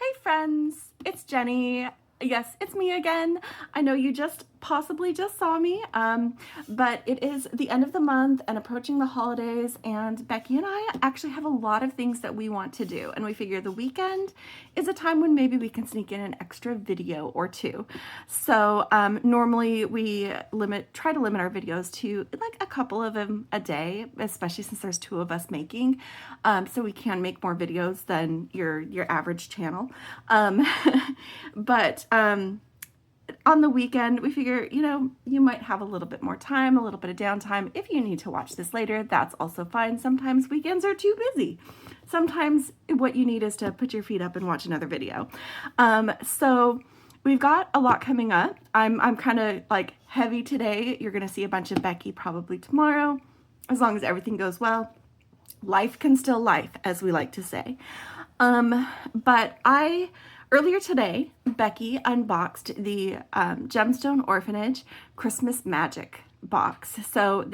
Hey friends, it's Jenny. Yes, it's me again. I know you possibly just saw me, but it is the end of the month and approaching the holidays, and Becky and I actually have a lot of things that we want to do, and we figure the weekend is a time when maybe we can sneak in an extra video or two. So normally we try to limit our videos to like a couple of them a day, especially since there's two of us making, so we can make more videos than your average channel. But on the weekend, we figure, you might have a little bit more time, a little bit of downtime. If you need to watch this later, that's also fine. Sometimes weekends are too busy. Sometimes what you need is to put your feet up and watch another video. So we've got a lot coming up. I'm kind of like heavy today. You're going to see a bunch of Becky probably tomorrow, as long as everything goes well. Life can still life, as we like to say. But earlier today, Becky unboxed the Gemstone Orphanage Christmas Magic box. So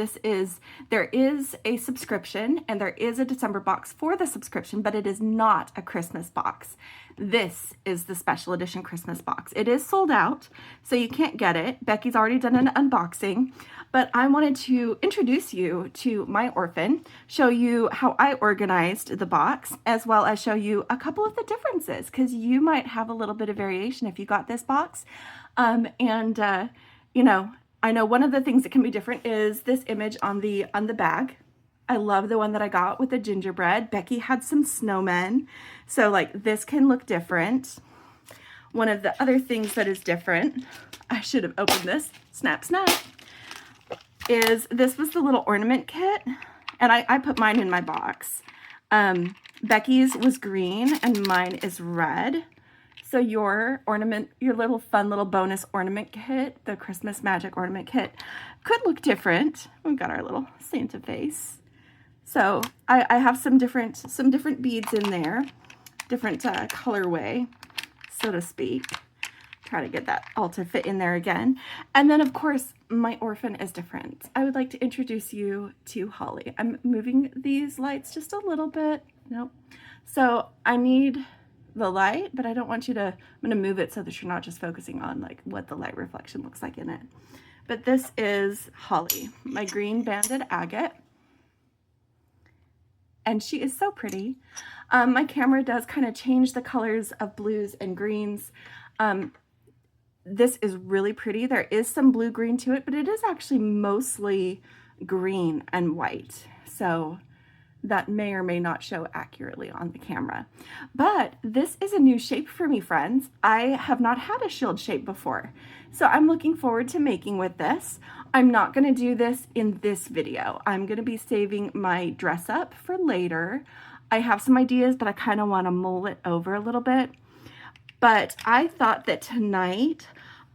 there is a subscription and there is a December box for the subscription, but it is not a Christmas box. This is the special edition Christmas box. It is sold out, so you can't get it. Becky's already done an unboxing, but I wanted to introduce you to my orphan, show you how I organized the box, as well as show you a couple of the differences, because you might have a little bit of variation if you got this box. I know one of the things that can be different is this image on the bag. I love the one that I got with the gingerbread. Becky had some snowmen, so like this can look different. One of the other things that is different, I should have opened this, snap, snap, is this was the little ornament kit, and I put mine in my box. Becky's was green and mine is red. So your little fun little bonus ornament kit, the Christmas Magic ornament kit, could look different. We've got our little Santa face. So I have some different beads in there, different colorway, so to speak. Try to get that all to fit in there again. And then of course, my orphan is different. I would like to introduce you to Holly. I'm moving these lights just a little bit. Nope. So I need the light, but I don't want you to, I'm going to move it so that you're not just focusing on like what the light reflection looks like in it. But this is Holly, my green banded agate. And she is so pretty. My camera does kind of change the colors of blues and greens. This is really pretty. There is some blue-green to it, but it is actually mostly green and white. So that may or may not show accurately on the camera. But this is a new shape for me, friends. I have not had a shield shape before, so I'm looking forward to making with this. I'm not going to do this in this video. I'm going to be saving my dress up for later. I have some ideas, but I kind of want to mull it over a little bit. But I thought that tonight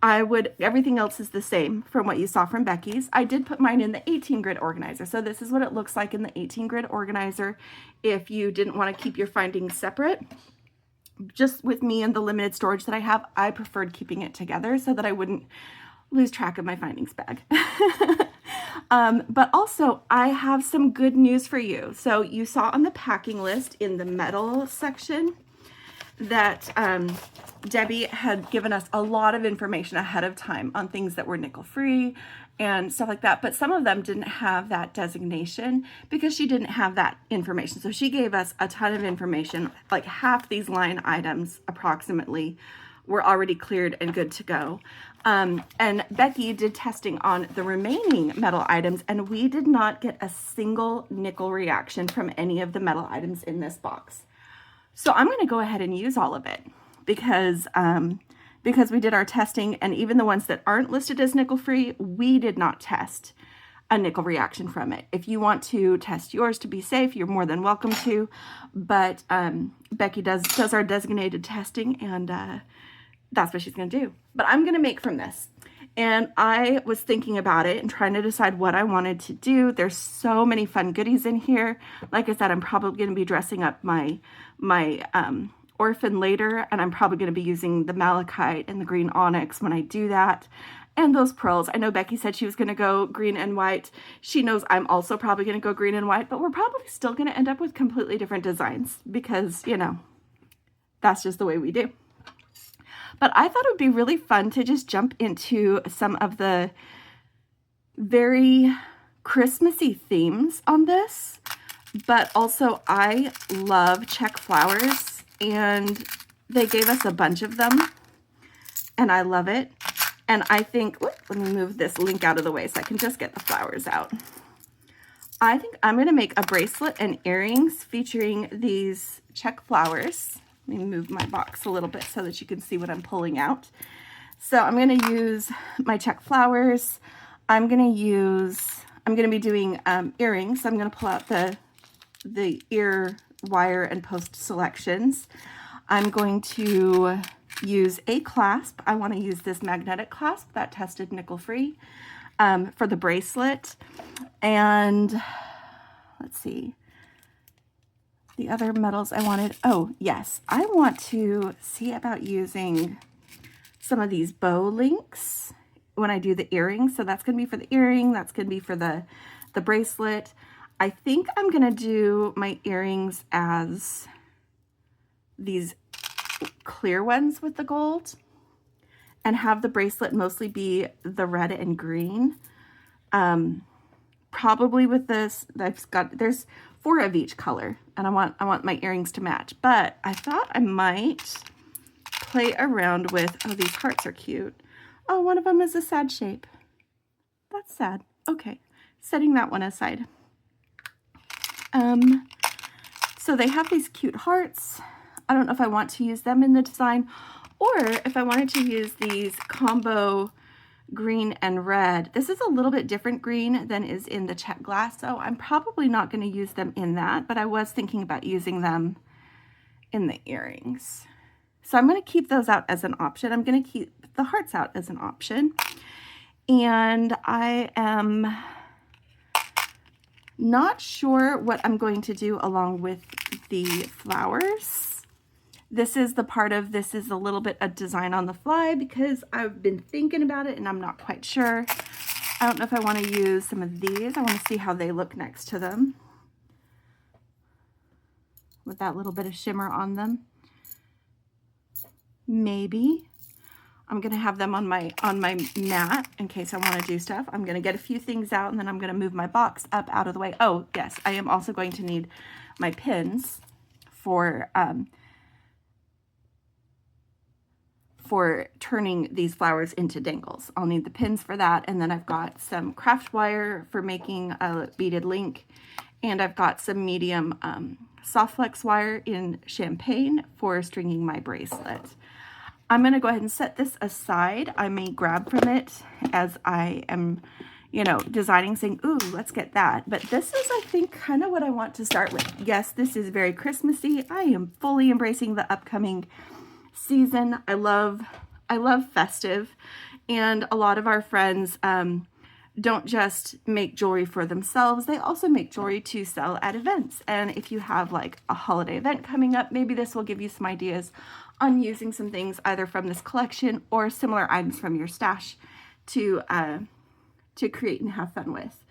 everything else is the same from what you saw from Becky's. I did put mine in the 18 grid organizer. So this is what it looks like in the 18 grid organizer if you didn't want to keep your findings separate. Just with me and the limited storage that I have, I preferred keeping it together so that I wouldn't lose track of my findings bag. But also I have some good news for you. So you saw on the packing list in the metal section that Debbie had given us a lot of information ahead of time on things that were nickel free and stuff like that, but some of them didn't have that designation because she didn't have that information. So she gave us a ton of information, like half these line items approximately were already cleared and good to go. And Becky did testing on the remaining metal items, and we did not get a single nickel reaction from any of the metal items in this box. So I'm going to go ahead and use all of it because we did our testing, and even the ones that aren't listed as nickel free, we did not test a nickel reaction from it. If you want to test yours to be safe, you're more than welcome to, but Becky does our designated testing, and that's what she's going to do. But I'm going to make from this. And I was thinking about it and trying to decide what I wanted to do. There's so many fun goodies in here. Like I said, I'm probably going to be dressing up my orphan later, and I'm probably going to be using the malachite and the green onyx when I do that. And those pearls. I know Becky said she was going to go green and white. She knows I'm also probably going to go green and white, but we're probably still going to end up with completely different designs because, that's just the way we do. But I thought it would be really fun to just jump into some of the very Christmassy themes on this. But also I love Czech flowers, and they gave us a bunch of them, and I love it. And I think, whoop, let me move this link out of the way so I can just get the flowers out. I think I'm going to make a bracelet and earrings featuring these Czech flowers. Let me move my box a little bit so that you can see what I'm pulling out. So I'm going to use my Czech flowers. I'm going to be doing earrings. So I'm going to pull out the ear wire and post selections. I'm going to use a clasp. I want to use this magnetic clasp that tested nickel free for the bracelet. And let's see, the other metals I wanted. Oh yes, I want to see about using some of these bow links when I do the earrings. So that's going to be for the earring. That's going to be for the bracelet. I think I'm going to do my earrings as these clear ones with the gold and have the bracelet mostly be the red and green. Probably with this, there's 4 of each color, and I want my earrings to match, but I thought I might play around with, oh, these hearts are cute. Oh, one of them is a sad shape. That's sad. Okay, setting that one aside. So they have these cute hearts. I don't know if I want to use them in the design, or if I wanted to use these combo green and red. This is a little bit different green than is in the Czech glass, so I'm probably not going to use them in that, but I was thinking about using them in the earrings. So I'm going to keep those out as an option. I'm going to keep the hearts out as an option. And I am not sure what I'm going to do along with the flowers. This is the part of this is a little bit of design on the fly because I've been thinking about it and I'm not quite sure. I don't know if I want to use some of these. I want to see how they look next to them with that little bit of shimmer on them. Maybe I'm going to have them on my mat in case I want to do stuff. I'm going to get a few things out and then I'm going to move my box up out of the way. Oh, yes, I am also going to need my pins for turning these flowers into dangles. I'll need the pins for that, and then I've got some craft wire for making a beaded link, and I've got some medium soft flex wire in champagne for stringing my bracelet. I'm going to go ahead and set this aside. I may grab from it as I am, you know, designing, saying, ooh, let's get that. But this is, I think, kind of what I want to start with. Yes, this is very Christmassy. I am fully embracing the upcoming season. I love festive, and a lot of our friends don't just make jewelry for themselves, they also make jewelry to sell at events. And if you have like a holiday event coming up, maybe this will give you some ideas on using some things either from this collection or similar items from your stash to create and have fun with.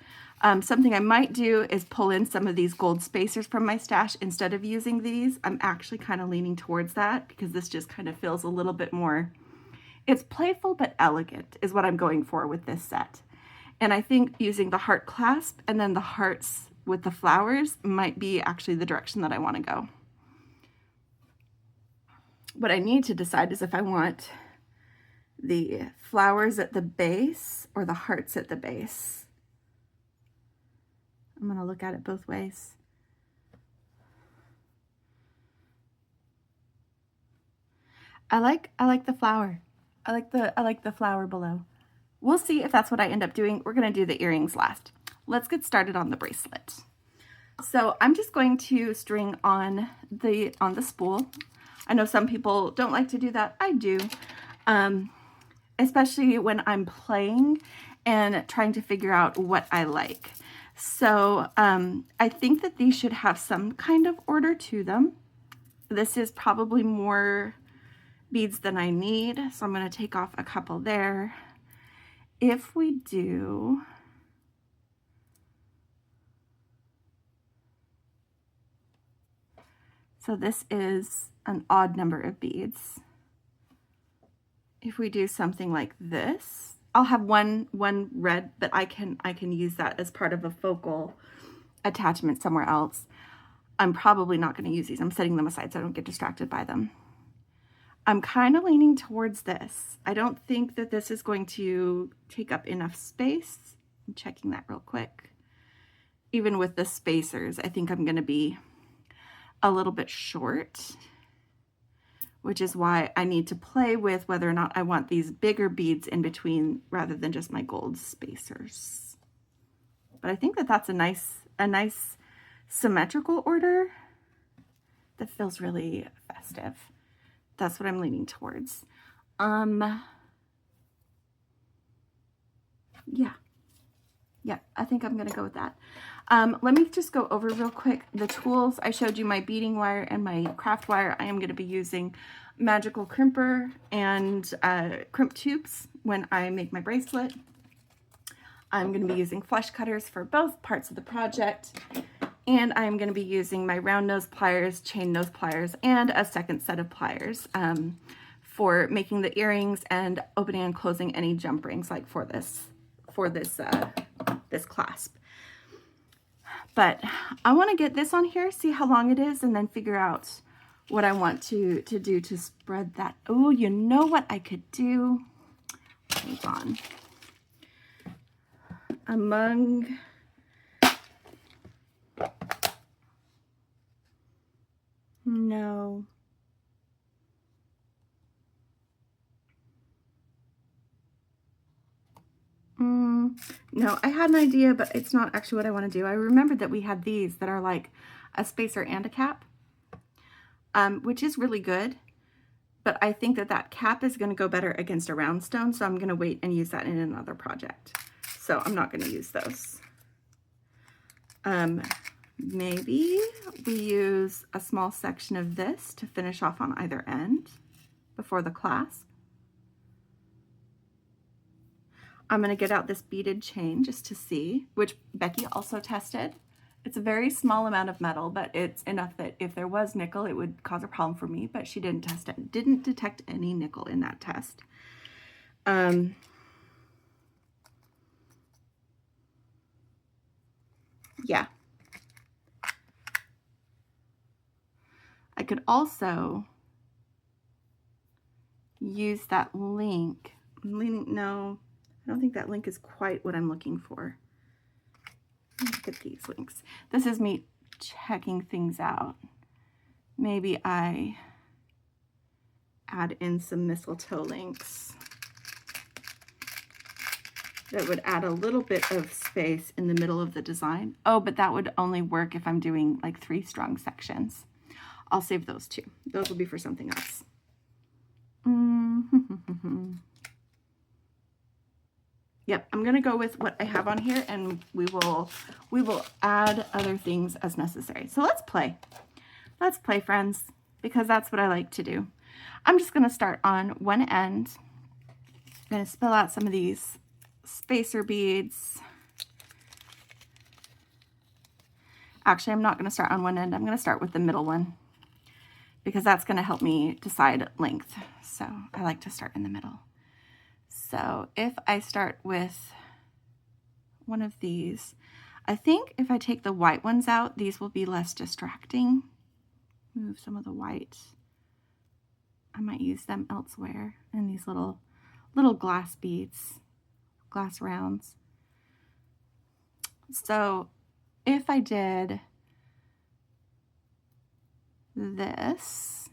Something I might do is pull in some of these gold spacers from my stash instead of using these. I'm actually kind of leaning towards that because this just kind of feels a little bit more, it's playful but elegant is what I'm going for with this set. And I think using the heart clasp and then the hearts with the flowers might be actually the direction that I want to go. What I need to decide is if I want the flowers at the base or the hearts at the base. I'm going to look at it both ways. I like the flower. I like the flower below. We'll see if that's what I end up doing. We're going to do the earrings last. Let's get started on the bracelet. So I'm just going to string on the spool. I know some people don't like to do that. I do, especially when I'm playing and trying to figure out what I like. So I think that these should have some kind of order to them. This is probably more beads than I need, so I'm going to take off a couple there. If we do, So this is an odd number of beads. If we do something like this, I'll have one red, but I can use that as part of a focal attachment somewhere else. I'm probably not going to use these. I'm setting them aside so I don't get distracted by them. I'm kind of leaning towards this. I don't think that this is going to take up enough space. I'm checking that real quick. Even with the spacers, I think I'm going to be a little bit short, which is why I need to play with whether or not I want these bigger beads in between rather than just my gold spacers. But I think that that's a nice symmetrical order that feels really festive. That's what I'm leaning towards. Yeah, I think I'm gonna go with that. Let me just go over real quick the tools. I showed you my beading wire and my craft wire. I am gonna be using magical crimper and crimp tubes when I make my bracelet. I'm gonna be using flesh cutters for both parts of the project. And I'm going to be using my round nose pliers, chain nose pliers, and a second set of pliers for making the earrings and opening and closing any jump rings, like for this clasp. But I want to get this on here, see how long it is, and then figure out what I want to do to spread that. Oh, you know what I could do? Hold on. No. No, I had an idea, but it's not actually what I want to do. I remembered that we had these that are like a spacer and a cap, which is really good. But I think that that cap is going to go better against a round stone, so I'm going to wait and use that in another project. So I'm not going to use those. Maybe we use a small section of this to finish off on either end before the clasp. I'm going to get out this beaded chain just to see, which Becky also tested. It's a very small amount of metal, but it's enough that if there was nickel, it would cause a problem for me, but she didn't test it. Didn't detect any nickel in that test. Yeah. I could also use that link. No, I don't think that link is quite what I'm looking for. Look at these links. This is me checking things out. Maybe I add in some mistletoe links that would add a little bit of space in the middle of the design. Oh, but that would only work if I'm doing like 3 strung sections. I'll save those too. Those will be for something else. Yep, I'm gonna go with what I have on here, and we will add other things as necessary. So let's play. Let's play, friends, because that's what I like to do. I'm just gonna start on one end. I'm gonna spill out some of these spacer beads. Actually, I'm not gonna start on one end. I'm gonna start with the middle one, because that's going to help me decide length. So I like to start in the middle. So if I start with one of these, I think if I take the white ones out, these will be less distracting. Move some of the white. I might use them elsewhere in these little glass beads, glass rounds. So if I did this,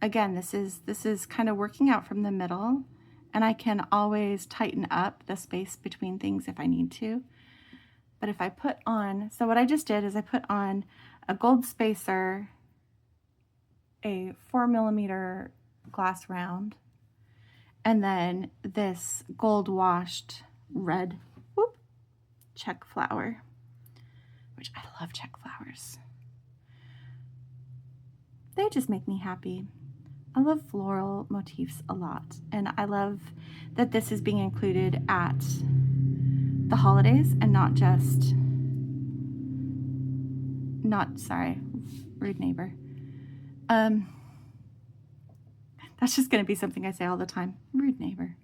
again, this is kind of working out from the middle, and I can always tighten up the space between things if I need to. But if I put on, so what I just did is I put on a gold spacer, a 4mm glass round, and then this gold washed red check flower, which I love check flowers. They just make me happy. I love floral motifs a lot, and I love that this is being included at the holidays and not just not, sorry, rude neighbor. That's just going to be something I say all the time, rude neighbor.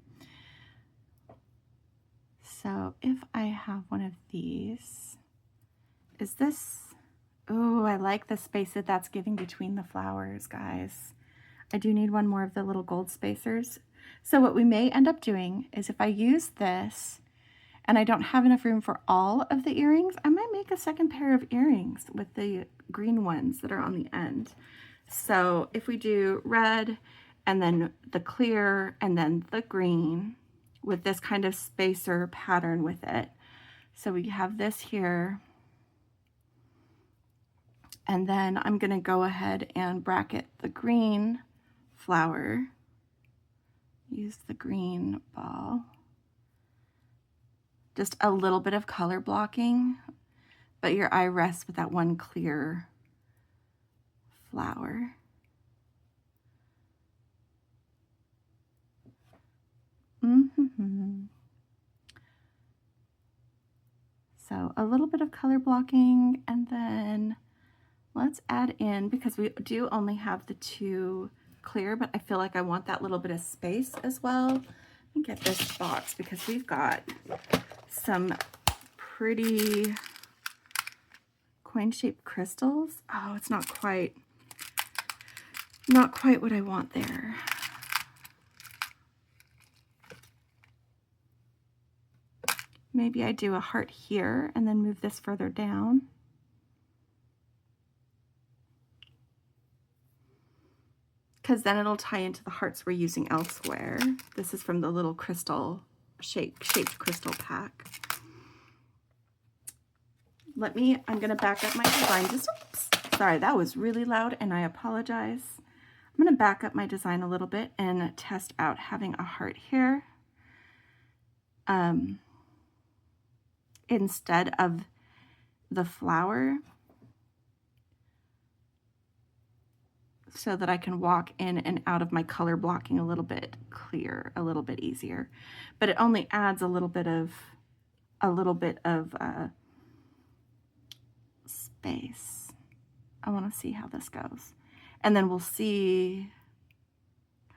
So if I have one of these, is this, oh, I like the space that that's giving between the flowers, guys. I do need one more of the little gold spacers. So what we may end up doing is if I use this and I don't have enough room for all of the earrings, I might make a second pair of earrings with the green ones that are on the end. So if we do red and then the clear and then the green with this kind of spacer pattern with it. So we have this here. And then I'm going to go ahead and bracket the green flower. Use the green ball. Just a little bit of color blocking, but your eye rests with that one clear flower. So a little bit of color blocking, and then let's add in, because we do only have the 2 clear, but I feel like I want that little bit of space as well. Let me get this box because we've got some pretty coin-shaped crystals. Oh, it's not quite what I want there. Maybe I do a heart here and then move this further down. Because then it'll tie into the hearts we're using elsewhere. This is from the little crystal shaped crystal pack. I'm gonna back up my design. Oops, sorry, that was really loud and I apologize. I'm gonna back up my design a little bit and test out having a heart here. Instead of the flower, so that I can walk in and out of my color blocking a little bit clear, a little bit easier. But it only adds a little bit of space. I want to see how this goes. And then we'll see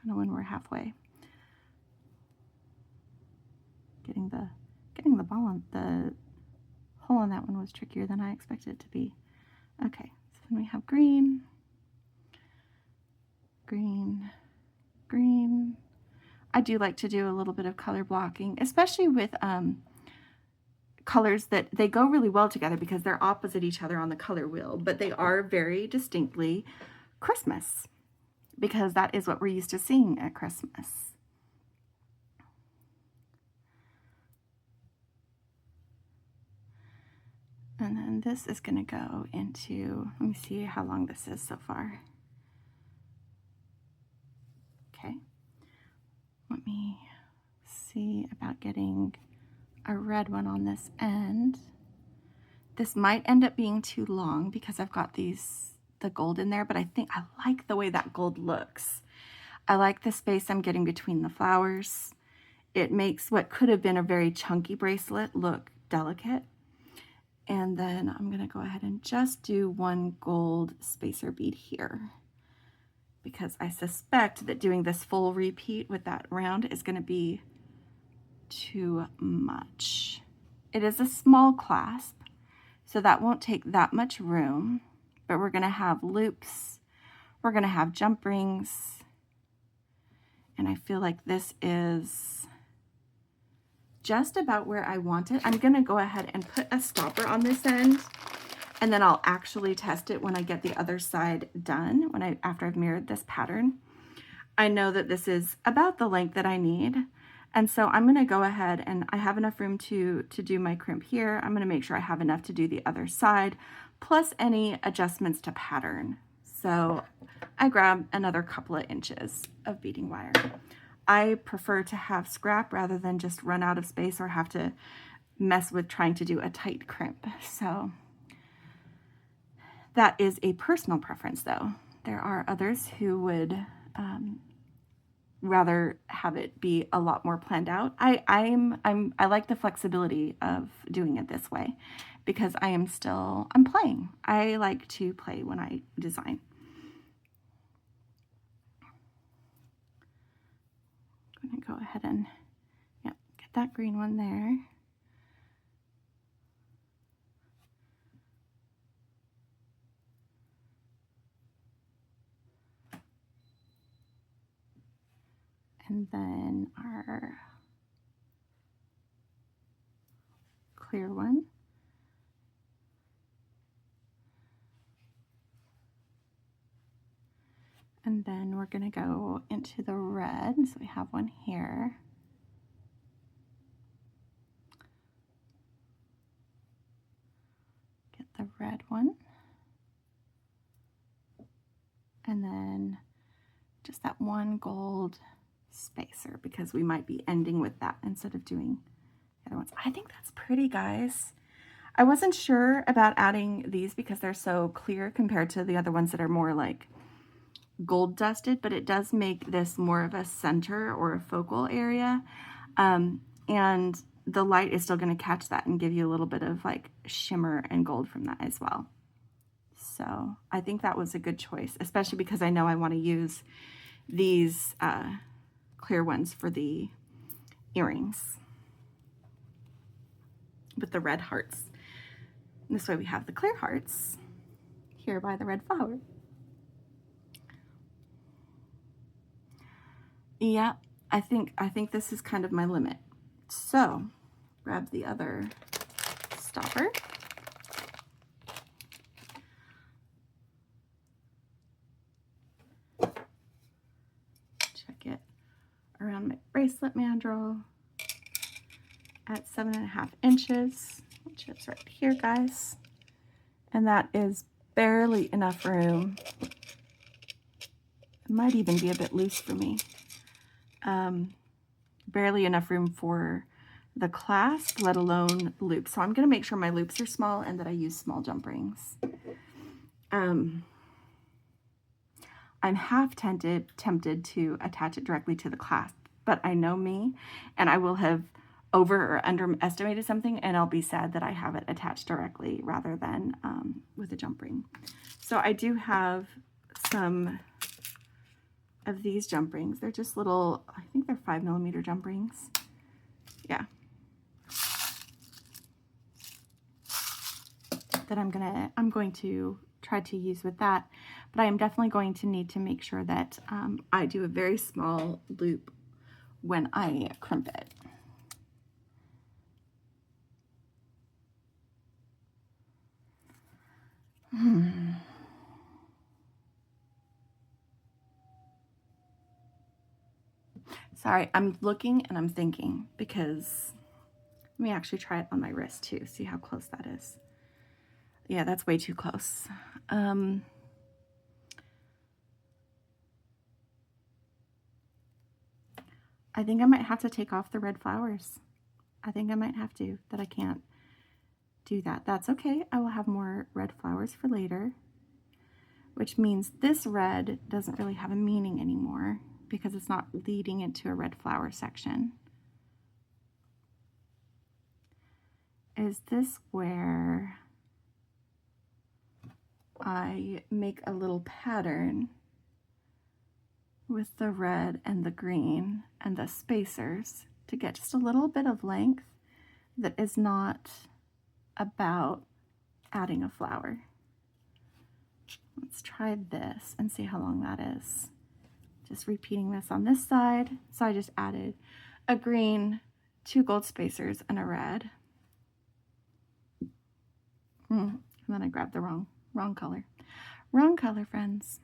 kind of when we're halfway. Getting the ball on the hole on that one was trickier than I expected it to be. Okay, so then we have green, green, green. I do like to do a little bit of color blocking, especially with colors that they go really well together because they're opposite each other on the color wheel, but they are very distinctly Christmas because that is what we're used to seeing at Christmas. And then this is going to go into, let me see how long this is so far. Okay, let me see about getting a red one on this end. This might end up being too long because I've got the gold in there, but I think I like the way that gold looks. I like the space I'm getting between the flowers. It makes what could have been a very chunky bracelet look delicate. And then I'm going to go ahead and just do one gold spacer bead here because I suspect that doing this full repeat with that round is going to be too much. It is a small clasp, so that won't take that much room, but we're going to have loops. We're going to have jump rings. And I feel like this is just about where I want it. I'm going to go ahead and put a stopper on this end, and then I'll actually test it when I get the other side done, after I've mirrored this pattern. I know that this is about the length that I need, and so I'm going to go ahead, and I have enough room to do my crimp here. I'm going to make sure I have enough to do the other side, plus any adjustments to pattern. So I grab another couple of inches of beading wire. I prefer to have scrap rather than just run out of space or have to mess with trying to do a tight crimp. So that is a personal preference though. There are others who would rather have it be a lot more planned out. I like the flexibility of doing it this way because I'm playing. I like to play when I design. I'm gonna go ahead and get that green one there. And then our clear one. And then we're going to go into the red. So we have one here. Get the red one. And then just that one gold spacer because we might be ending with that instead of doing the other ones. I think that's pretty, guys. I wasn't sure about adding these because they're so clear compared to the other ones that are more like gold dusted, but it does make this more of a center or a focal area. And the light is still going to catch that and give you a little bit of like shimmer and gold from that as well. So I think that was a good choice, especially because I know I want to use these clear ones for the earrings with the red hearts. And this way we have the clear hearts here by the red flower. Yeah, I think this is kind of my limit. So grab the other stopper. Check it around my bracelet mandrel at 7.5 inches, which is right here, guys. And that is barely enough room. It might even be a bit loose for me. Barely enough room for the clasp, let alone loops. So I'm going to make sure my loops are small and that I use small jump rings. I'm half tempted to attach it directly to the clasp, but I know me and I will have over or underestimated something and I'll be sad that I have it attached directly rather than with a jump ring. So I do have some of these jump rings. They're just little, I think they're 5mm jump rings. Yeah. That I'm going to try to use with that, but I am definitely going to need to make sure that I do a very small loop when I crimp it. Sorry, I'm looking and I'm thinking because let me actually try it on my wrist too, see how close that is. Yeah, that's way too close. I think I might have to take off the red flowers. I think I might have to, that I can't do that. That's okay. I will have more red flowers for later, which means this red doesn't really have a meaning anymore because it's not leading into a red flower section. Is this where I make a little pattern with the red and the green and the spacers to get just a little bit of length that is not about adding a flower? Let's try this and see how long that is. Just repeating this on this side. So I just added a green, 2 gold spacers, and a red. And then I grabbed the wrong color. Wrong color, friends.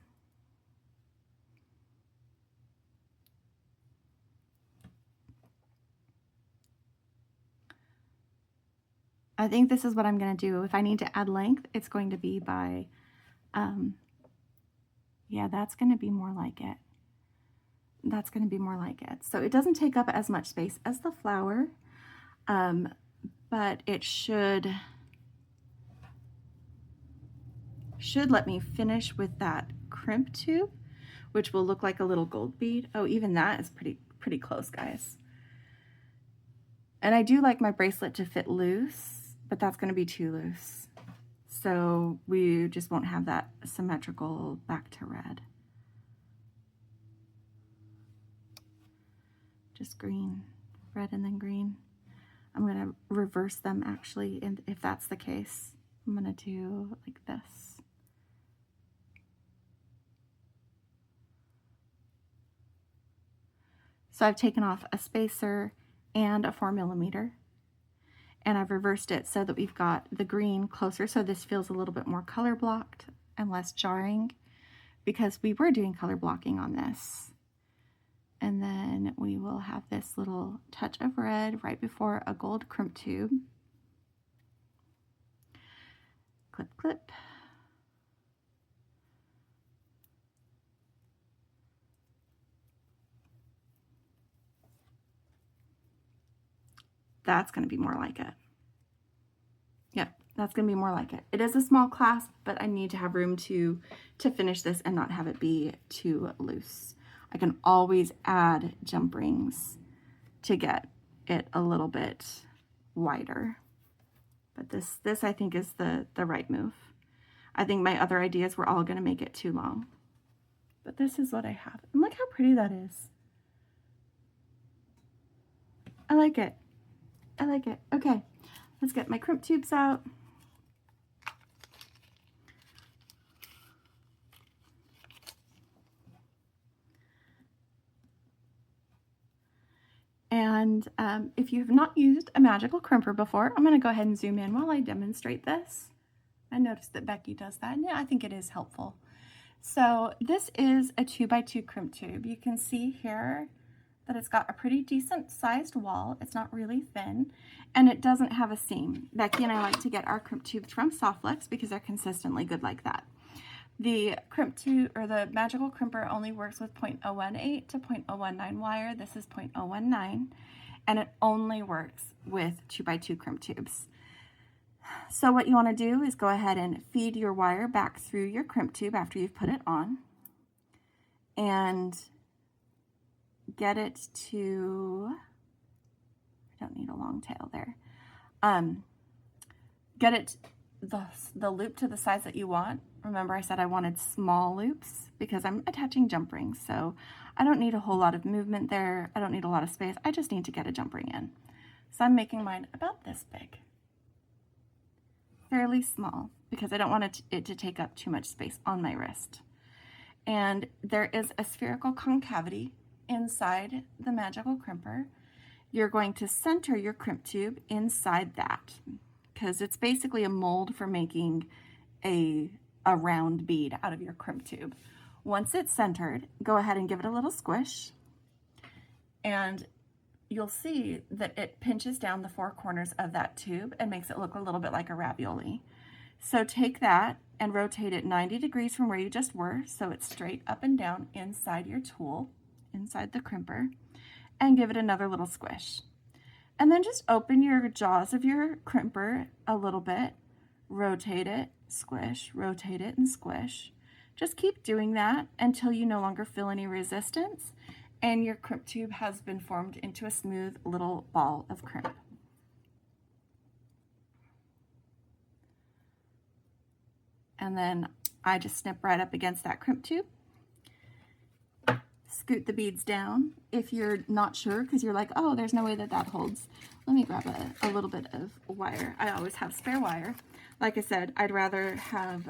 I think this is what I'm going to do. If I need to add length, it's going to be by, yeah, that's going to be more like it. That's going to be more like it. So it doesn't take up as much space as the flower, but it should let me finish with that crimp tube which will look like a little gold bead. Oh, even that is pretty close, guys. And I do like my bracelet to fit loose, but that's going to be too loose. So we just won't have that symmetrical back to red. Just green, red, and then green. I'm going to reverse them actually, and if that's the case, I'm going to do like this. So I've taken off a spacer and a 4mm, and I've reversed it so that we've got the green closer, so this feels a little bit more color blocked and less jarring, because we were doing color blocking on this. And then we will have this little touch of red right before a gold crimp tube. Clip, clip. That's going to be more like it. Yep, that's going to be more like it. It is a small clasp, but I need to have room to finish this and not have it be too loose. I can always add jump rings to get it a little bit wider. But this I think is the right move. I think my other ideas were all going to make it too long. But this is what I have. And look how pretty that is. I like it. I like it. Okay, let's get my crimp tubes out. And if you have not used a magical crimper before, I'm going to go ahead and zoom in while I demonstrate this. I noticed that Becky does that, and yeah, I think it is helpful. So this is a 2x2 crimp tube. You can see here that it's got a pretty decent sized wall. It's not really thin, and it doesn't have a seam. Becky and I like to get our crimp tubes from Softflex because they're consistently good like that. The crimp tube, or the magical crimper, only works with 0.018 to 0.019 wire. This is 0.019, and it only works with 2x2 crimp tubes. So what you want to do is go ahead and feed your wire back through your crimp tube after you've put it on, and get it to, I don't need a long tail there, get it the loop to the size that you want. Remember I said I wanted small loops because I'm attaching jump rings, so I don't need a whole lot of movement there. I don't need a lot of space. I just need to get a jump ring in. So I'm making mine about this big. Fairly small because I don't want it to take up too much space on my wrist. And there is a spherical concavity inside the magical crimper. You're going to center your crimp tube inside that because it's basically a mold for making a round bead out of your crimp tube. Once it's centered, go ahead and give it a little squish, and you'll see that it pinches down the four corners of that tube and makes it look a little bit like a ravioli. So take that and rotate it 90 degrees from where you just were, so it's straight up and down inside your tool, inside the crimper, and give it another little squish. And then just open your jaws of your crimper a little bit, rotate it, squish, rotate it, and squish. Just keep doing that until you no longer feel any resistance and your crimp tube has been formed into a smooth little ball of crimp. And then I just snip right up against that crimp tube, scoot the beads down. If you're not sure, because you're like, oh, there's no way that holds, let me grab a little bit of wire. I always have spare wire. Like I said, I'd rather have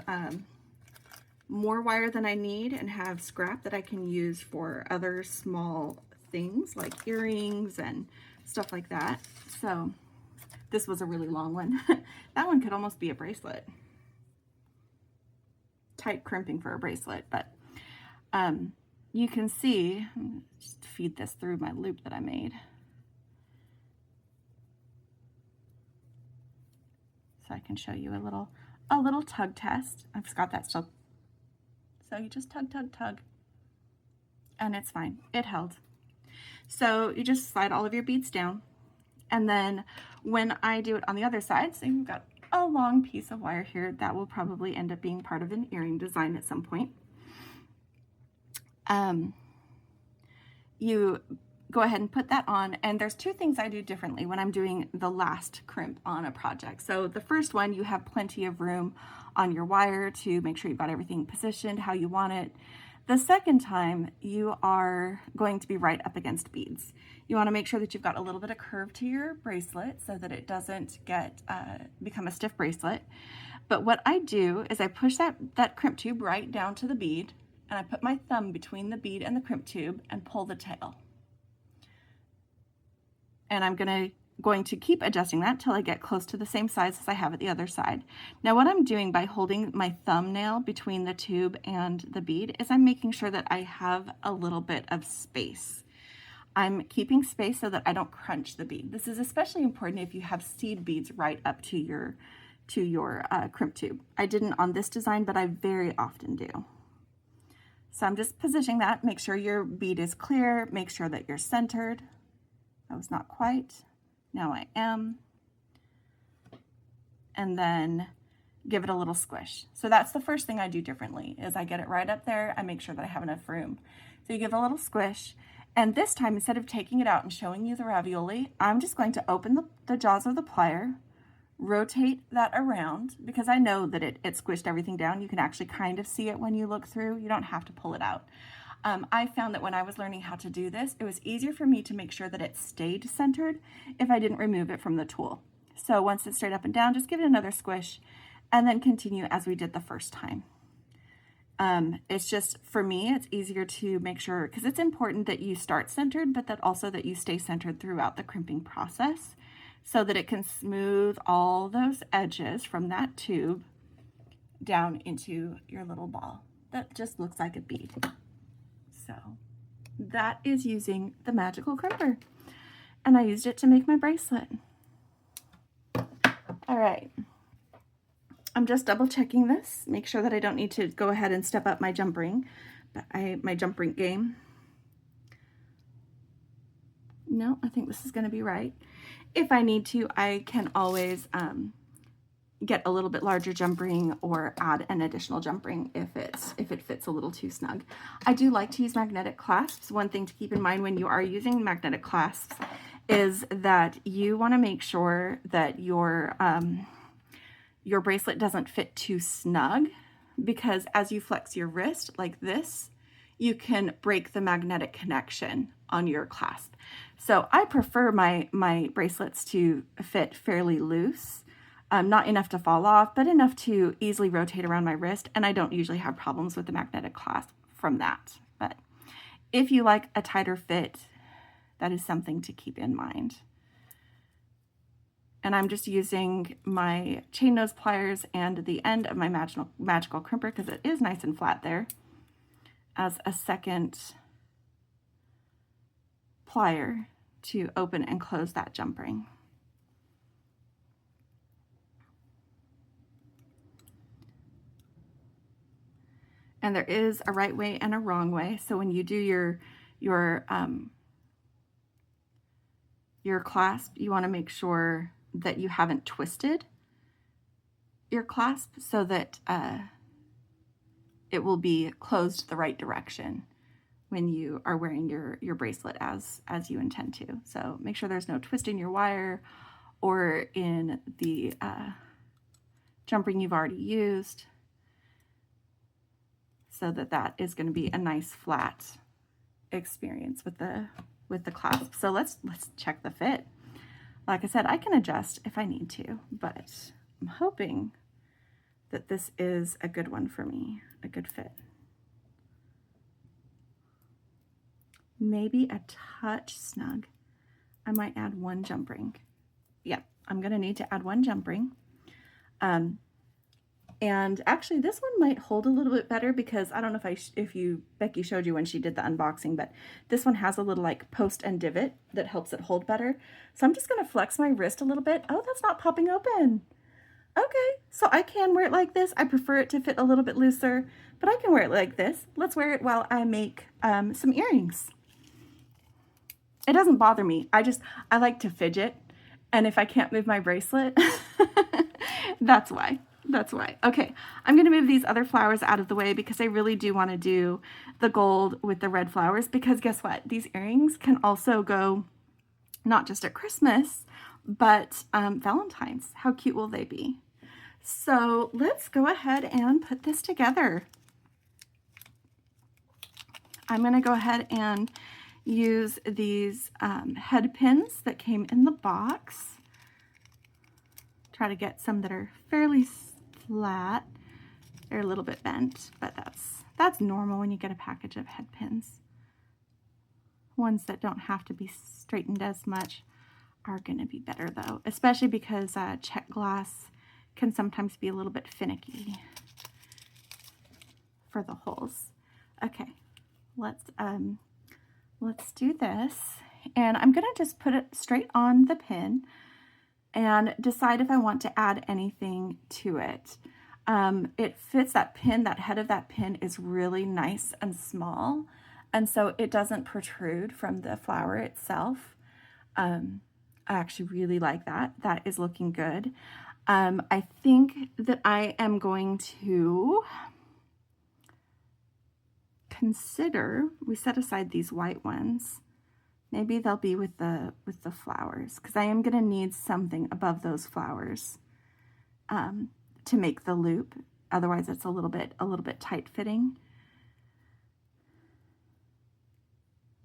more wire than I need and have scrap that I can use for other small things like earrings and stuff like that. So this was a really long one. That one could almost be a bracelet. Tight crimping for a bracelet, but you can see, just feed this through my loop that I made. So I can show you a little tug test. I've got that still. So you just tug, tug, tug, and it's fine. It held. So you just slide all of your beads down, and then when I do it on the other side, so you've got a long piece of wire here that will probably end up being part of an earring design at some point. you go ahead and put that on. And there's two things I do differently when I'm doing the last crimp on a project. So the first one, you have plenty of room on your wire to make sure you've got everything positioned how you want it. The second time, you are going to be right up against beads. You want to make sure that you've got a little bit of curve to your bracelet so that it doesn't get become a stiff bracelet. But what I do is I push that crimp tube right down to the bead, and I put my thumb between the bead and the crimp tube and pull the tail. And I'm going to keep adjusting that until I get close to the same size as I have at the other side. Now what I'm doing by holding my thumbnail between the tube and the bead is I'm making sure that I have a little bit of space. I'm keeping space so that I don't crunch the bead. This is especially important if you have seed beads right up to your crimp tube. I didn't on this design, but I very often do. So I'm just positioning that, make sure your bead is clear, make sure that you're centered. That was not quite. Now I am. And then give it a little squish. So that's the first thing I do differently, is I get it right up there, I make sure that I have enough room. So you give a little squish, and this time, instead of taking it out and showing you the ravioli, I'm just going to open the jaws of the plier, rotate that around, because I know that it squished everything down. You can actually kind of see it when you look through. You don't have to pull it out. I found that when I was learning how to do this, it was easier for me to make sure that it stayed centered if I didn't remove it from the tool. So once it's straight up and down, just give it another squish and then continue as we did the first time. It's just, for me, it's easier to make sure, because it's important that you start centered, but that also that you stay centered throughout the crimping process, so that it can smooth all those edges from that tube down into your little ball that just looks like a bead. So that is using the magical crimper, and I used it to make my bracelet. All right, I'm just double checking this, make sure that I don't need to go ahead and step up my jump ring, but my jump ring game. No, I think this is going to be right. If I need to, I can always get a little bit larger jump ring or add an additional jump ring if it fits a little too snug. I do like to use magnetic clasps. One thing to keep in mind when you are using magnetic clasps is that you want to make sure that your bracelet doesn't fit too snug, because as you flex your wrist like this, you can break the magnetic connection on your clasp. So I prefer my bracelets to fit fairly loose, not enough to fall off, but enough to easily rotate around my wrist, and I don't usually have problems with the magnetic clasp from that. But if you like a tighter fit, that is something to keep in mind. And I'm just using my chain nose pliers and the end of my magical crimper, because it is nice and flat there, as a second plier to open and close that jump ring. And there is a right way and a wrong way. So when you do your clasp, you want to make sure that you haven't twisted your clasp so that it will be closed the right direction when you are wearing your bracelet as you intend to. So make sure there's no twist in your wire or in the jump ring you've already used, so that is going to be a nice flat experience with the clasp. So let's check the fit. Like I said, I can adjust if I need to, but I'm hoping that this is a good one for me, a good fit. Maybe a touch snug. I might add one jump ring. Yep, I'm gonna need to add one jump ring. And actually this one might hold a little bit better, because I don't know if Becky showed you when she did the unboxing, but this one has a little like post and divot that helps it hold better. So I'm just gonna flex my wrist a little bit. Oh, that's not popping open. Okay, so I can wear it like this. I prefer it to fit a little bit looser, but I can wear it like this. Let's wear it while I make some earrings. It doesn't bother me. I like to fidget, and if I can't move my bracelet, that's why. That's why. Okay, I'm going to move these other flowers out of the way because I really do want to do the gold with the red flowers, because guess what? These earrings can also go not just at Christmas, but Valentine's. How cute will they be? So let's go ahead and put this together. I'm going to go ahead and use these head pins that came in the box. Try to get some that are fairly flat. They're a little bit bent, but that's normal when you get a package of head pins. Ones that don't have to be straightened as much are going to be better though, especially because check glass can sometimes be a little bit finicky for the holes. Okay, let's do this, and I'm going to just put it straight on the pin and decide if I want to add anything to it. It fits that pin. That head of that pin is really nice and small, and so it doesn't protrude from the flower itself. I actually really like that. That is looking good. I think that I am going to consider, we set aside these white ones. Maybe they'll be with the flowers, because I am going to need something above those flowers to make the loop. Otherwise, it's a little bit tight fitting.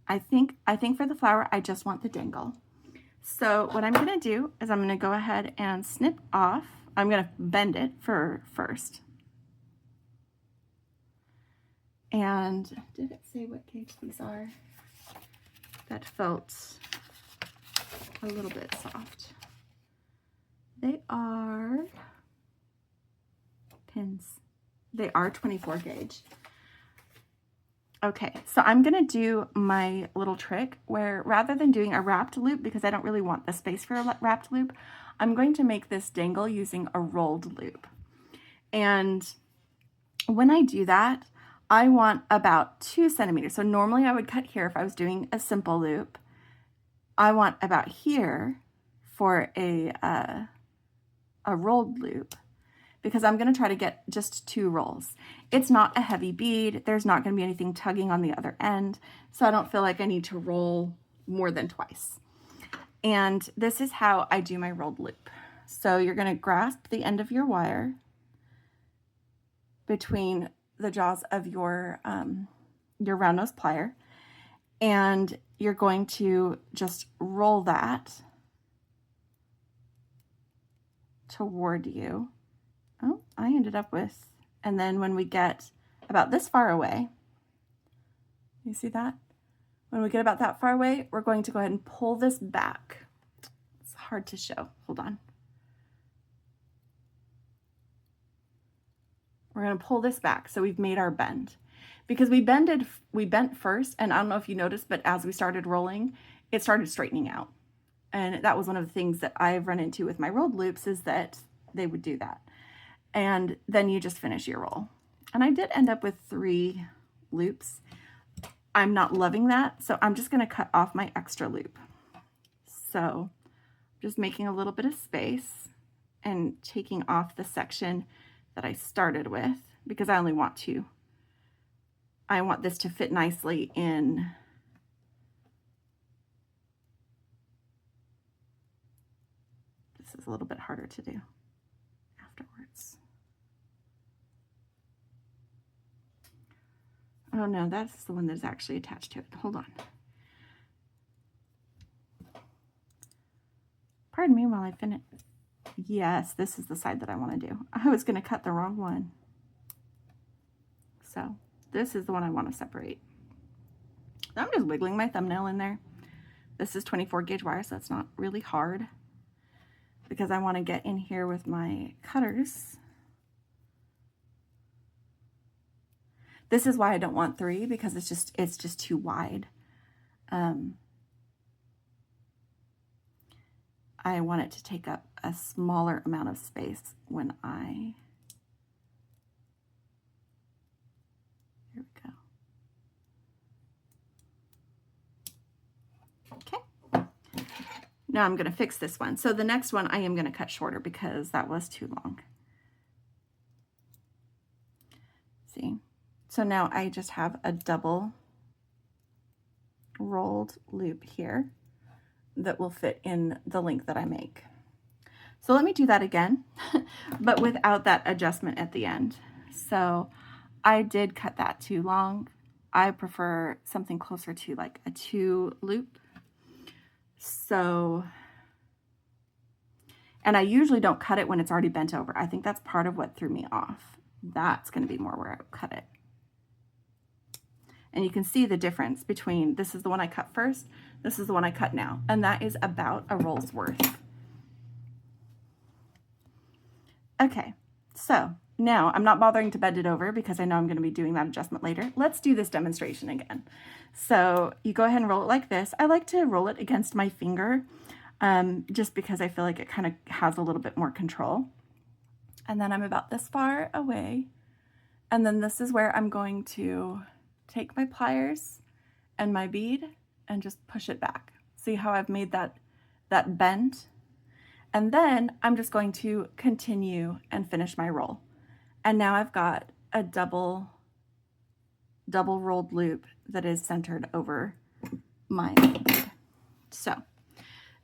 I think for the flower, I just want the dangle. So what I'm going to do is I'm going to go ahead and snip off. I'm going to bend it first. And did it say what gauge these are? That felt a little bit soft. They are pins. They are 24 gauge. Okay, so I'm gonna do my little trick where, rather than doing a wrapped loop, because I don't really want the space for a wrapped loop, I'm going to make this dangle using a rolled loop. And when I do that, I want about 2 centimeters. So normally I would cut here if I was doing a simple loop. I want about here for a rolled loop, because I'm going to try to get just 2 rolls. It's not a heavy bead. There's not going to be anything tugging on the other end, so I don't feel like I need to roll more than twice. And this is how I do my rolled loop. So you're going to grasp the end of your wire between the jaws of your round nose plier, and you're going to just roll that toward you. Oh, I ended up with, and then when we get about this far away, you see that? When we get about that far away, we're going to go ahead and pull this back. It's hard to show. Hold on. We're going to pull this back so we've made our bend. Because we bent first, and I don't know if you noticed, but as we started rolling, it started straightening out. And that was one of the things that I've run into with my rolled loops, is that they would do that. And then you just finish your roll. And I did end up with 3 loops. I'm not loving that, so I'm just going to cut off my extra loop. So just making a little bit of space and taking off the section that I started with, because I want this to fit nicely in. This is a little bit harder to do afterwards. Oh no, that's the one that's actually attached to it. Hold on. Pardon me while I finish. Yes, this is the side that I want to do. I was going to cut the wrong one. So this is the one I want to separate. I'm just wiggling my thumbnail in there. This is 24 gauge wire, so it's not really hard, because I want to get in here with my cutters. This is why I don't want 3, because it's just too wide. I want it to take up a smaller amount of space when here we go. Okay. Now I'm going to fix this one. So the next one I am going to cut shorter, because that was too long. So now I just have a double rolled loop here that will fit in the length that I make. So let me do that again, but without that adjustment at the end. So I did cut that too long. I prefer something closer to like a 2 loop. So, and I usually don't cut it when it's already bent over. I think that's part of what threw me off. That's going to be more where I would cut it. And you can see the difference between, this is the one I cut first, this is the one I cut now, and that is about a roll's worth. Okay, so now I'm not bothering to bend it over because I know I'm going to be doing that adjustment later. Let's do this demonstration again. So you go ahead and roll it like this. I like to roll it against my finger just because I feel like it kind of has a little bit more control. And then I'm about this far away. And then this is where I'm going to take my pliers and my bead and just push it back. See how I've made that bend? And then I'm just going to continue and finish my roll. And now I've got a double rolled loop that is centered over my bead. So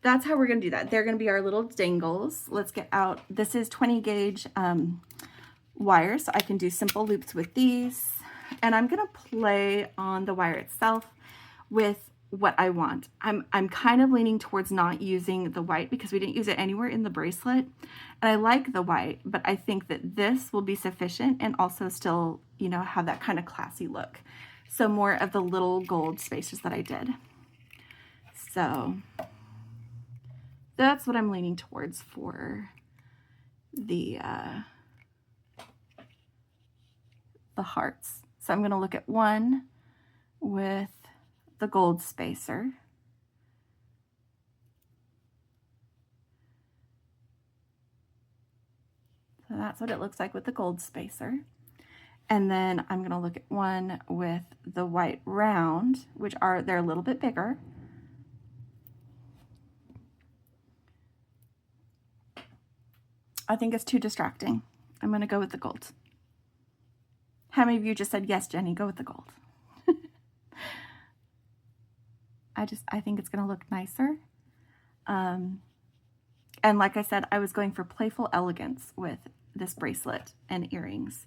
that's how we're going to do that. They're going to be our little dangles. Let's get out. This is 20 gauge wire, so I can do simple loops with these. And I'm going to play on the wire itself with what I want. I'm kind of leaning towards not using the white because we didn't use it anywhere in the bracelet. And I like the white, but I think that this will be sufficient and also still, you know, have that kind of classy look. So more of the little gold spaces that I did. So that's what I'm leaning towards for the hearts. So I'm going to look at one with the gold spacer. So that's what it looks like with the gold spacer. And then I'm going to look at one with the white round, which they're a little bit bigger. I think it's too distracting. I'm going to go with the gold. How many of you just said, yes, Jenny, go with the gold? I think it's going to look nicer. And like I said, I was going for playful elegance with this bracelet and earrings.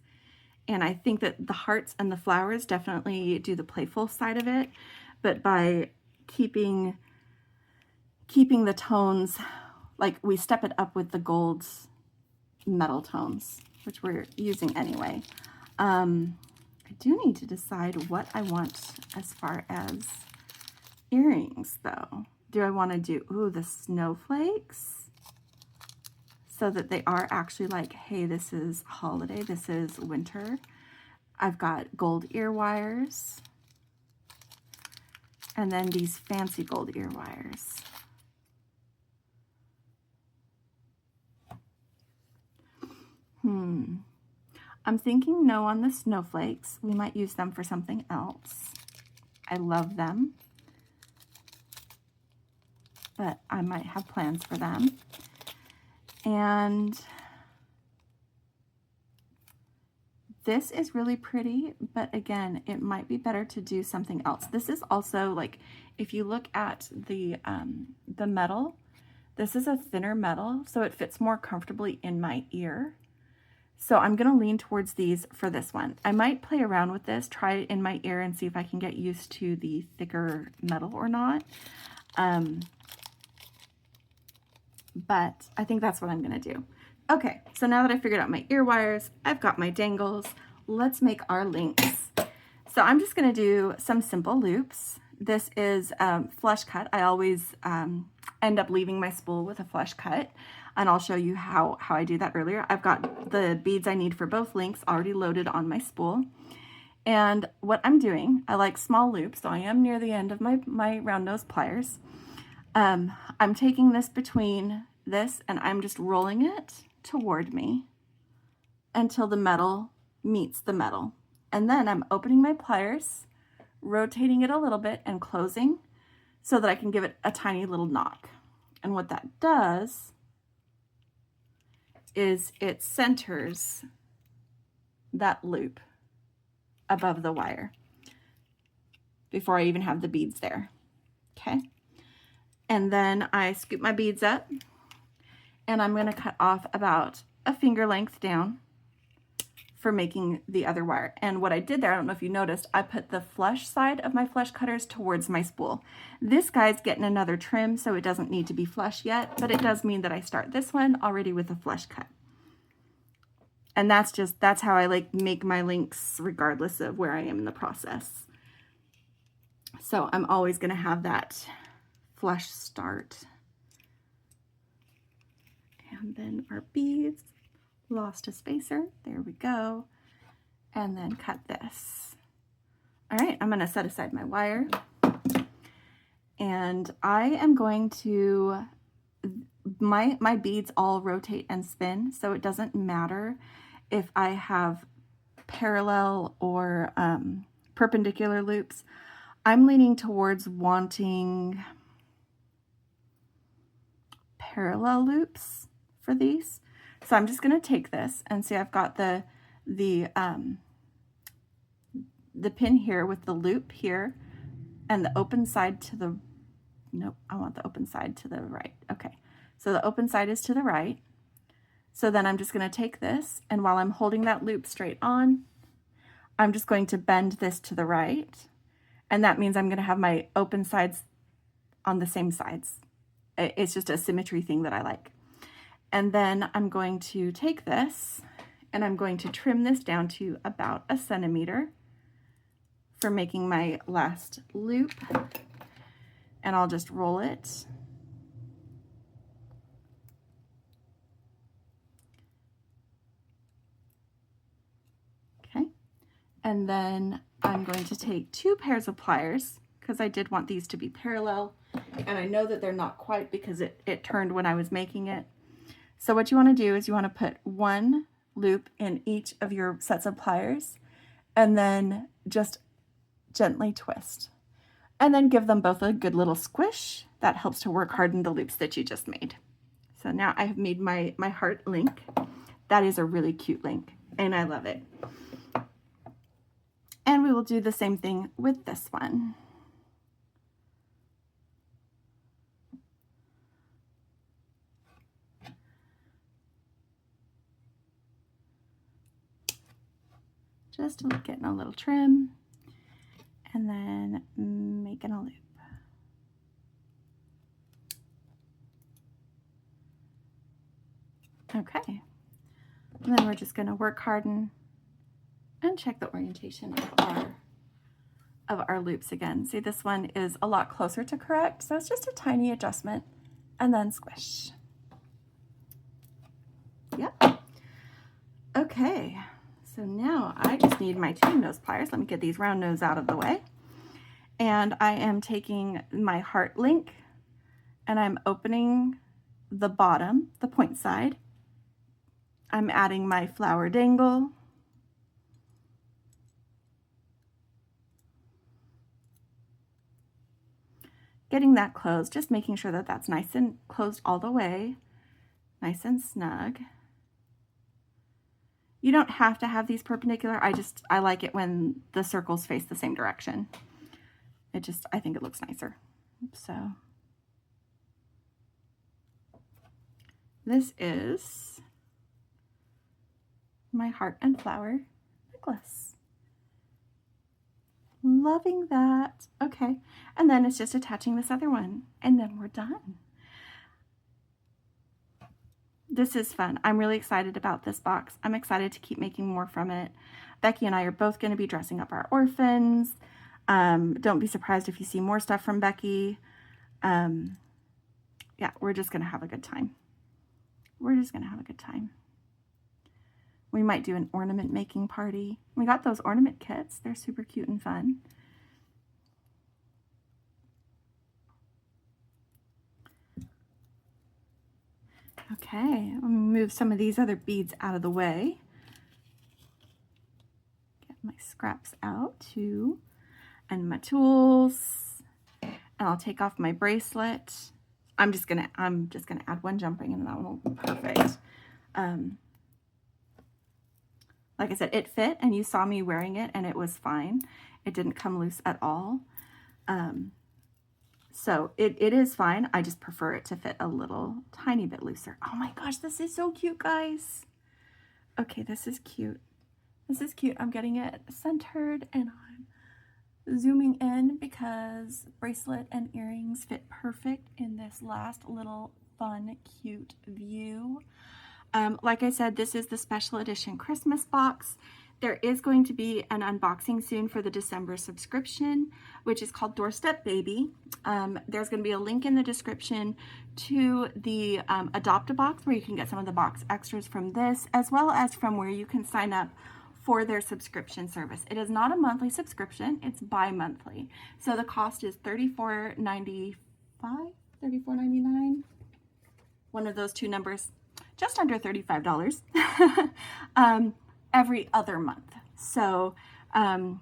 And I think that the hearts and the flowers definitely do the playful side of it. But by keeping the tones, like we step it up with the gold metal tones, which we're using anyway. I do need to decide what I want as far as earrings though. Do I want to do, the snowflakes so that they are actually like, hey, this is holiday, this is winter. I've got gold ear wires and then these fancy gold ear wires. I'm thinking no on the snowflakes. We might use them for something else. I love them, but I might have plans for them. And this is really pretty, but again, it might be better to do something else. This is also like, if you look at the metal, this is a thinner metal, so it fits more comfortably in my ear. So I'm going to lean towards these for this one. I might play around with this, try it in my ear and see if I can get used to the thicker metal or not. But I think that's what I'm going to do. Okay, so now that I figured out my ear wires, I've got my dangles, let's make our links. So I'm just going to do some simple loops. This is flush cut. I always end up leaving my spool with a flush cut. And I'll show you how I do that earlier. I've got the beads I need for both links already loaded on my spool. And what I'm doing, I like small loops, so I am near the end of my round nose pliers. I'm taking this between this and I'm just rolling it toward me until the metal meets the metal. And then I'm opening my pliers, rotating it a little bit and closing so that I can give it a tiny little knock. And what that does is it centers that loop above the wire before I even have the beads there. Okay. And then I scoop my beads up, and I'm going to cut off about a finger length down for making the other wire. And what I did there, I don't know if you noticed, I put the flush side of my flush cutters towards my spool. This guy's getting another trim, so it doesn't need to be flush yet, but it does mean that I start this one already with a flush cut. And that's how I like make my links regardless of where I am in the process. So I'm always going to have that flush start. And then our beads, lost a spacer, there we go, and then cut this. All right, I'm going to set aside my wire, and I am going to, my beads all rotate and spin, so it doesn't matter if I have parallel or perpendicular loops. I'm leaning towards wanting parallel loops for these. So I'm just going to take this and see, I've got the pin here with the loop here and the open side to the, nope, I want the open side to the right. Okay, so the open side is to the right. So then I'm just going to take this, and while I'm holding that loop straight on, I'm just going to bend this to the right. And that means I'm going to have my open sides on the same sides. It's just a symmetry thing that I like. And then I'm going to take this and I'm going to trim this down to about 1 centimeter for making my last loop. And I'll just roll it. Okay. And then I'm going to take 2 pairs of pliers because I did want these to be parallel. And I know that they're not quite because it turned when I was making it. So what you want to do is you want to put 1 loop in each of your sets of pliers and then just gently twist. And then give them both a good little squish. That helps to work harden the loops that you just made. So now I have made my heart link. That is a really cute link and I love it. And we will do the same thing with this one. Just getting a little trim and then making a loop. Okay, and then we're just going to work harden and check the orientation of our loops again. See, this one is a lot closer to correct, so it's just a tiny adjustment and then squish. Yep. Okay. So now I just need my 2 nose pliers. Let me get these round nose out of the way. And I am taking my heart link and I'm opening the bottom, the point side. I'm adding my flower dangle. Getting that closed, just making sure that that's nice and closed all the way, nice and snug. You don't have to have these perpendicular. I like it when the circles face the same direction. I think it looks nicer. So this is my heart and flower necklace. Loving that. Okay, and then it's just attaching this other one and then we're done. This is fun. I'm really excited about this box. I'm excited to keep making more from it. Becky and I are both going to be dressing up our orphans. Don't be surprised if you see more stuff from Becky. Yeah, we're just going to have a good time. We're just going to have a good time. We might do an ornament making party. We got those ornament kits. They're super cute and fun. Okay, let me move some of these other beads out of the way. Get my scraps out too, and my tools. And I'll take off my bracelet. I'm just gonna add 1 jump ring and that one will be perfect. Like I said, it fit and you saw me wearing it and it was fine. It didn't come loose at all. So it is fine. I just prefer it to fit a little tiny bit looser. Oh my gosh, this is so cute, guys. Okay, this is cute. This is cute. I'm getting it centered and I'm zooming in because bracelet and earrings fit perfect in this last little fun, cute view. Like I said, this is the special edition Christmas box. There is going to be an unboxing soon for the December subscription, which is called Doorstep Baby. There's going to be a link in the description to the Adopt-A-Box where you can get some of the box extras from this, as well as from where you can sign up for their subscription service. It is not a monthly subscription, it's bi-monthly. So the cost is $34.95, $34.99, one of those two numbers, just under $35 every other month. So, and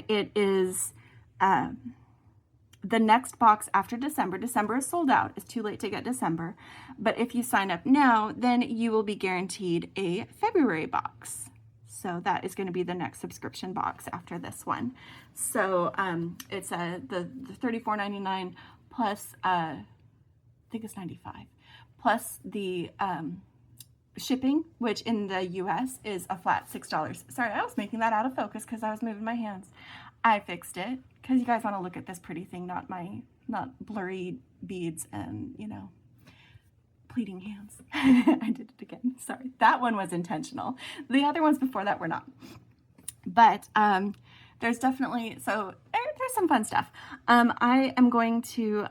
it is the next box after December. December is sold out. It's too late to get December. But if you sign up now, then you will be guaranteed a February box. So that is going to be the next subscription box after this one. So it's the $34.99 plus, I think it's $95, plus the shipping, which in the US is a flat $6. Sorry, I was making that out of focus because I was moving my hands. I fixed it because you guys want to look at this pretty thing, not blurry beads and, you know, pleating hands. I did it again. Sorry. That one was intentional. The other ones before that were not. But there's definitely, so there's some fun stuff. I am going to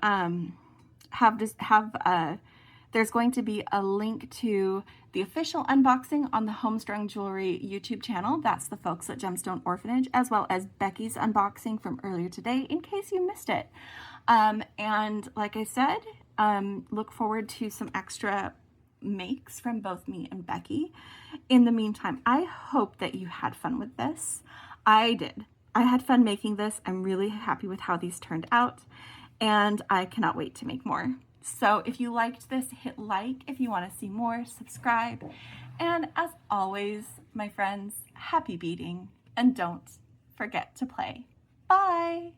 there's going to be a link to the official unboxing on the Homestrung Jewelry YouTube channel. That's the folks at Gemstone Orphanage, as well as Becky's unboxing from earlier today, in case you missed it. And like I said, look forward to some extra makes from both me and Becky. In the meantime, I hope that you had fun with this. I did. I had fun making this. I'm really happy with how these turned out, and I cannot wait to make more. So if you liked this, hit like. If you want to see more, subscribe. And as always, my friends, happy beading, and don't forget to play. Bye!